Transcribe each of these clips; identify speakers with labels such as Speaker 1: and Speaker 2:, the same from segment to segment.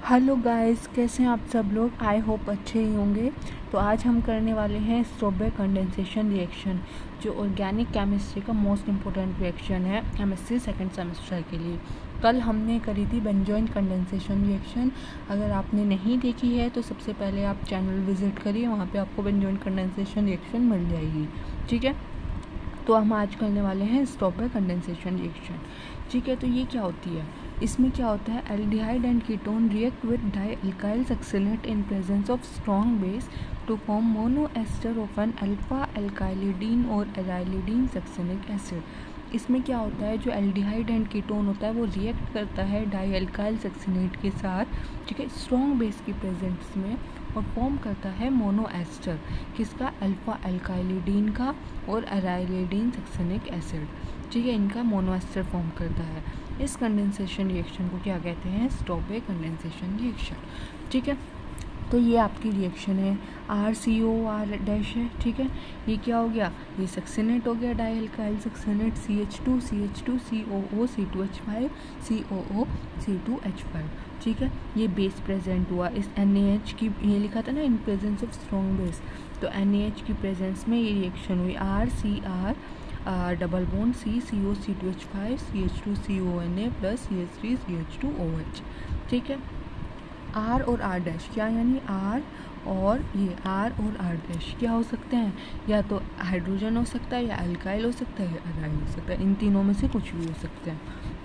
Speaker 1: Hello guys, कैसे हैं आप सब लोग। आई होप अच्छे ही होंगे। तो आज हम करने वाले हैं स्टॉबे कंडेंसेशन रिएक्शन, जो ऑर्गेनिक केमिस्ट्री का मोस्ट इम्पोर्टेंट रिएक्शन है एमएससी सेकंड सेमेस्टर के लिए। कल हमने करी थी बेंजोइन कंडेंसेशन रिएक्शन। अगर आपने नहीं देखी है तो सबसे पहले आप चैनल विजिट करिए, वहाँ पे आपको बेंजोइन कंडेंसेशन रिएक्शन मिल जाएगी। ठीक है, तो हम आज करने वाले हैं स्टॉबे कंडेंसेशन रिएक्शन। ठीक है, तो ये क्या होती है, इसमें क्या होता है, aldehyde and ketone react with dialkyl succinate in presence of strong base to form monoester of an alpha alkylidene और एराइलिडीन सक्सिनिक एसिड। इसमें क्या होता है, जो एल्डिहाइड एंड कीटोन होता है वो रिएक्ट करता है डाइअल्काइल सक्सिनेट के साथ, ठीक है, स्ट्रॉन्ग बेस की प्रेजेंस में, और फॉर्म करता है मोनोएस्टर किसका, अल्फा एल्काइलिडीन का और एराइलिडीन सक्सिनिक एसिड। ठीक है, इनका मोनोएस्टर फॉर्म करता है। इस कंडेंसेशन रिएक्शन को क्या कहते हैं, स्टॉबे कंडेंसेशन रिएक्शन। ठीक है, तो ये आपकी रिएक्शन है, RCOR डैश है। ठीक है, ये क्या हो गया, ये सक्सिनेट हो गया, डाइअल्काइल succinate, CH2 CH2 COO C2H5 COO C2H5। ठीक है, ये बेस प्रेजेंट हुआ इस NaH की, ये लिखा था ना, इन प्रेजेंस ऑफ स्ट्रॉन्ग बेस, तो NaH की प्रेजेंस में ये रिएक्शन हुई, RCR double bond CO C2H5 CH2 CONA plus CH3 CH2OH। ठीक है, R और R डैश क्या, यानी R और ये R और R डैश क्या हो सकते हैं, या तो हाइड्रोजन हो सकता है, या अल्काइल हो सकता है, या अराइल हो सकता है, इन तीनों में से कुछ भी हो सकते हैं।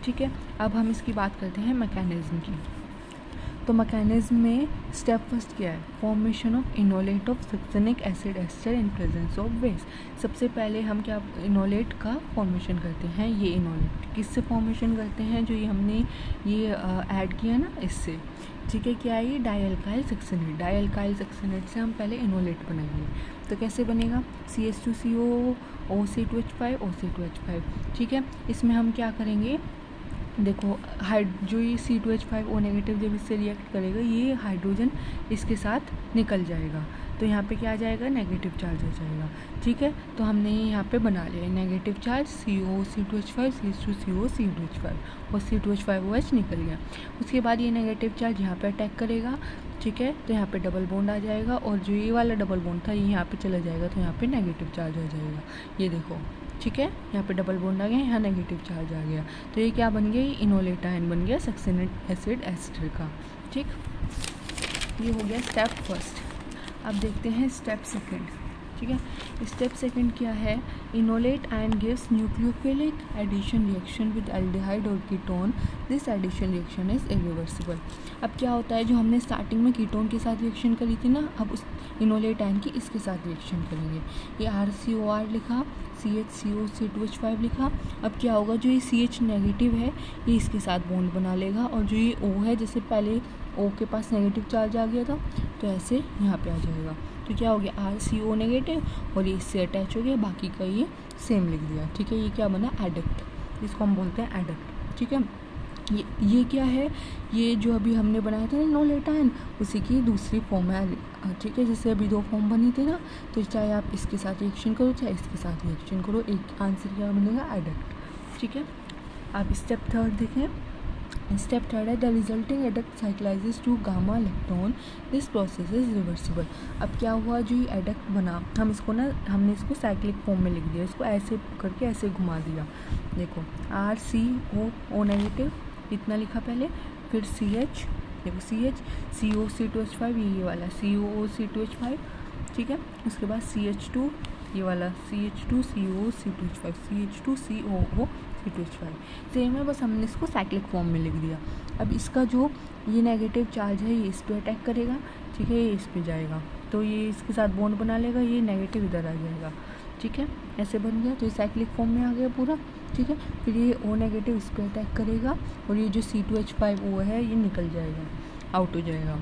Speaker 1: ठीक है, अब हम इसकी बात करते हैं मैकेनिज्म की। तो मैकेनिज्म में स्टेप फर्स्ट क्या है, formation of enolate of succinic acid ester in presence of base. सबसे पहले हम क्या इनोलेट का फॉर्मेशन करते हैं, ये इनोलेट किससे फॉर्मेशन करते हैं, जो ये हमने ये ऐड किया ना इससे। ठीक है, क्या है ये, डाइअल्काइल सक्सिनेट। डाइअल्काइल सक्सिनेट से हम पहले इनोलेट बनाएंगे, तो कैसे बनेगा, CH2CO OC2H5 OC2H5। ठीक है, इसमें हम क्या करेंगे, देखो जो ये C2H5O नेगेटिव जब इससे रिएक्ट करेगा, ये हाइड्रोजन इसके साथ निकल जाएगा, तो यहाँ पे क्या आ जाएगा, नेगेटिव चार्ज आ जाएगा। ठीक है, तो हमने यहाँ पे बना लिया negative charge, CO C2H5 CH2CO C2H5 और C2H5OH निकल गया। उसके बाद ये नेगेटिव चार्ज यहाँ पे अटैक करेगा। ठीक है, तो यहाँ पे डबल बॉन्ड आ जाएगा, और जो ये वाला डबल बॉन्ड था ये यहाँ पे चला जाएगा, तो यहाँ पे नेगेटिव चार्ज आ जाएगा। ये देखो, ठीक है, यहाँ पे डबल बॉन्ड आ गया, यहाँ नेगेटिव चार्ज आ गया, तो ये क्या बन गया, ये इनोलेट आयन बन गया सक्सिनिक एसिड एस्टर का। ठीक, ये हो गया स्टेप फर्स्ट। अब देखते हैं स्टेप सेकंड। ठीक है, स्टेप सेकंड क्या है, enolate ion gives nucleophilic addition reaction with aldehyde और ketone, this addition reaction is irreversible. अब क्या होता है, जो हमने स्टार्टिंग में कीटोन के साथ रिएक्शन करी थी ना, अब उस इनोलेट आयन की इसके साथ रिएक्शन करेंगे। ये RCOR लिखा, CHCO C2H5 लिखा। अब क्या होगा, जो ये CH नेगेटिव है ये इसके साथ बॉन्ड बना लेगा, और जो ये O है, जैसे पहले O के पास नेगेटिव चार्ज आ गया था, तो ऐसे यहाँ पे आ जाएगा, तो क्या हो गया, RCO नेगेटिव, और ये इससे अटैच हो गया, बाकी का ये सेम लिख दिया। ठीक है, ये क्या बना, एडक्ट, इसको हम बोलते हैं एडक्ट। ठीक है, ये क्या है, ये जो अभी हमने बनाया था ना इनोलेट आयन, उसी की दूसरी फॉर्म है। ठीक है, जैसे अभी दो फॉर्म बनी थी ना, तो चाहे आप इसके साथ रिएक्शन करो चाहे इसके साथ रिएक्शन करो, एक आंसर क्या बनेगा, एडक्ट। ठीक है, आप स्टेप थर्ड देखें। स्टेप थर्ड है, the resulting adduct cyclizes to gamma lactone, this process is reversible. अब क्या हुआ, जो ये एडक्ट बना, हमने इसको साइक्लिक फॉर्म में लिख दिया, इसको ऐसे करके ऐसे घुमा दिया। देखो RCO नेगेटिव इतना लिखा पहले, फिर CH, देखो CH CO C2H5, ये वाला COO C2H5। ठीक है, उसके बाद CH2, ये वाला CH2 CO C2H5 CH2 COO C2H5 same है, बस हमने इसको साइक्लिक फॉर्म में लिख दिया। अब इसका जो ये नेगेटिव चार्ज है ये इस पर अटैक करेगा। ठीक है, ये इस पर जाएगा, तो ये इसके साथ बॉन्ड बना लेगा, ये नेगेटिव इधर आ जाएगा। ठीक है, ऐसे बन गया, तो ये साइक्लिक फॉर्म में आ गया पूरा। ठीक है, फिर ये O नेगेटिव इस पर अटैक करेगा, और ये जो C2H5O है ये निकल जाएगा, आउट हो जाएगा।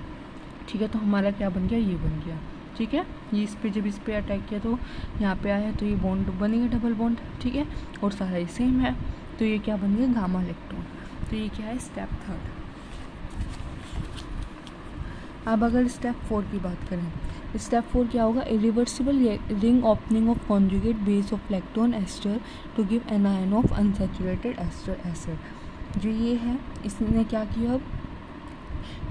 Speaker 1: ठीक है, तो हमारा क्या बन गया, ये बन गया। ठीक है, ये इस पे जब इस पे अटैक किया तो यहाँ पे आया, तो ये बॉन्ड बनेगा डबल बॉन्ड। ठीक है, और सारा ही सेम है, तो ये क्या बन गया, गामा इलेक्ट्रॉन। तो ये क्या है, स्टेप थर्ड। अब अगर स्टेप 4 की बात करें, स्टेप 4 क्या होगा, irreversible ring opening of conjugate base of lactone ester to give an ion of unsaturated ester acid. जो ये है, इसने क्या किया, अब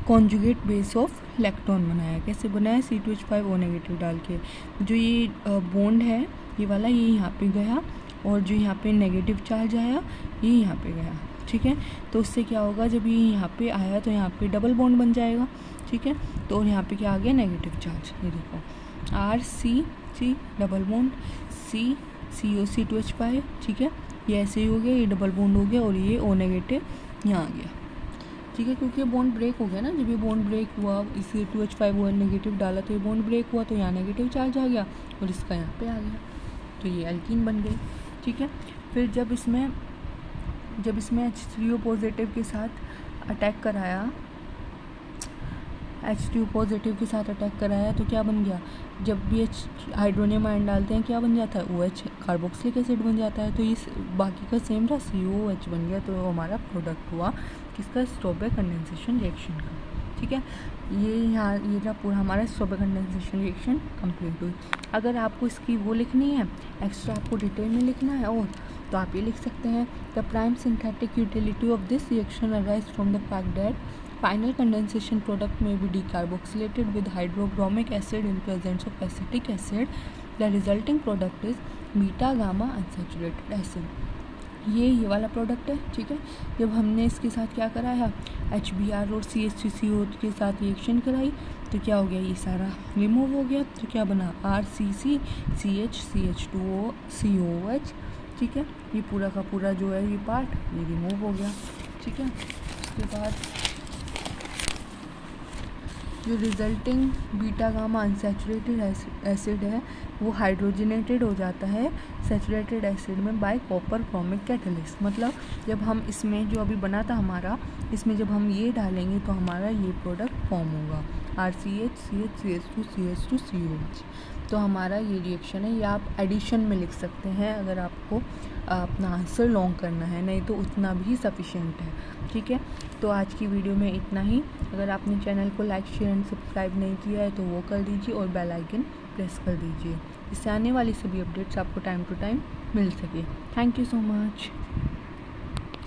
Speaker 1: कॉन्जुगेट बेस ऑफ लैक्टोन बनाया। कैसे बनाया? C2H5O नेगेटिव डाल के। जो ये बॉन्ड है ये वाला, ये यहाँ पे गया और जो यहाँ पे नेगेटिव चार्ज आया ये यहाँ पे गया, ठीक है। तो उससे क्या होगा, जब ये यहाँ पे आया तो यहाँ पे डबल बॉन्ड बन जाएगा, ठीक है। तो यहाँ पे क्या आ गया? Negative charge. ये देखो RCC डबल बॉन्ड C2H5, ठीक है। ये ऐसे ही हो गया, ये डबल बॉन्ड हो गया और ये O नेगेटिव यहाँ आ गया, ठीक है। क्योंकि ये बॉन्ड ब्रेक हो गया ना, जब ये बॉन्ड ब्रेक हुआ, इसे C2H5O नेगेटिव डाला तो ये बॉन्ड ब्रेक हुआ, तो यहाँ नेगेटिव चार्ज आ गया और इसका यहाँ पे आ गया, तो ये एल्कीन बन गई, ठीक है। फिर जब इसमें H3O पॉजिटिव के साथ अटैक कराया, H2O पॉजिटिव के साथ अटैक कराया तो क्या बन गया? जब भी हाइड्रोनियम आयन डालते हैं क्या बन जाता है? OH कार्बोक्सिलिक एसिड बन जाता है। तो ये बाकी का सेम था, COOH बन गया। तो हमारा प्रोडक्ट हुआ किसका? स्ट्रॉबेरी कंडेंसेशन रिएक्शन का, ठीक है। ये ना पूरा हमारा स्ट्रॉबेरी कंडेंसेशन रिएक्शन कंप्लीट हुई। अगर आपको इसकी वो लिखनी है, एक्स्ट्रा आपको डिटेल में लिखना है और तो आप ये लिख सकते हैं, the prime synthetic utility of this reaction arise from the fact that final condensation product may be decarboxylated with hydrobromic acid in presence of acetic acid. The resulting product is beta gamma unsaturated acid. ये वाला product है, ठीक है। जब हमने इसके साथ क्या कराया, HBr और CH3CO के साथ रिएक्शन कराई तो क्या हो गया? ये सारा रिमूव हो गया। तो क्या बना? RCC CH CH2O COOH, ठीक है। ये पूरा का पूरा जो है ये पार्ट ये रिमूव हो गया, ठीक है। उसके बाद जो resulting beta gamma unsaturated acid है वो हाइड्रोजनेटेड हो जाता है सैचुरेटेड एसिड में बाय कॉपर क्रोमिक कैटलिस्ट। मतलब जब हम इसमें जो अभी बना था हमारा, इसमें जब हम ये डालेंगे तो हमारा ये प्रोडक्ट फॉर्म होगा RCH CH CH2 CH2 COH। तो हमारा ये रिएक्शन है, ये आप एडिशन में लिख सकते हैं अगर आपको अपना आंसर लॉन्ग करना है, नहीं तो उतना भी सफिशिएंट है, ठीक है। तो आज की वीडियो में इतना ही। अगर आपने चैनल को लाइक शेयर एंड सब्सक्राइब नहीं किया है तो वो कर दीजिए और बेल आइकन प्रेस कर दीजिए, इससे आने वाली सभी अपडेट्स आपको टाइम टू टाइम मिल सके। Thank you so much.